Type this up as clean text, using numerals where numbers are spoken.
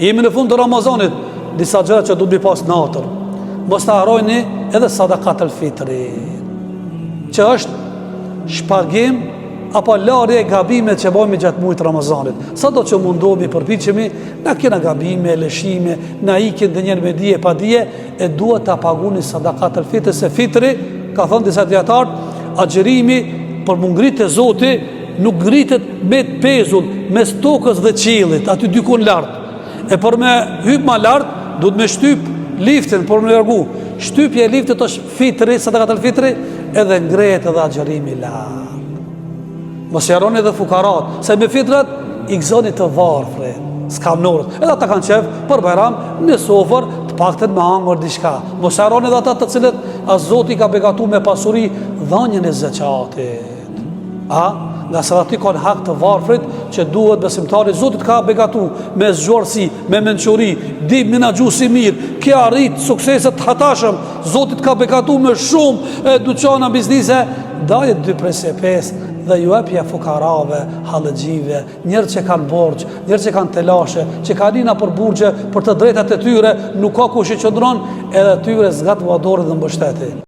Jemi në fund të Ramazanit, disa gjëra që duhet mi pas natër. Mos të harrojni edhe sadakat el fitri, që është shpagim apo larje e gabimet që bëjmë gjatë muajit Ramazanit. Sado që mundohemi, përpiqemi, na kena gabime, lëshime, na ikin dhe njerë me dije pa dije, e duhet ta paguni sadakat el fitri, se fitri, ka thënë disa dietarë, agjerimi për mungrit e Zoti nuk ngritet me pezull mes tokës dhe qiellit, aty dykun lart. E për me hyp ma lart, duhet me shtyp liftin për me largu. Shtypja e liftit është fitri, sadakat el fitri, edhe ngrehet edhe agjerimi lart. Mos jaroni edhe fukarat, se me fitrat i gëzoni të varfre, s'kam norët. Edhe ata kanë qef për Bajram në sofër të pakten me hangër diçka. Mos jaroni edhe ata të cilët as Zoti ka begatu me pasuri dhënien e zeqatit. Nga se ati kanë hak të varfrit që duhet besimtari Zotit ka begatu me zgjorësi, me mençuri, di menaxhu si mirë, ke arrit sukseset të hatashëm, Zotit ka begatu me shumë dyqana biznise, daje 2/5 dhe ju epja fukarave, halëgjive, njerë që kanë borgjë, njerë që kanë telashe, që kanë rina për burgje, për të drejtat e tyre, nuk ka kush i qëndron, edhe tyre zgatë vadore dhe mbështeti.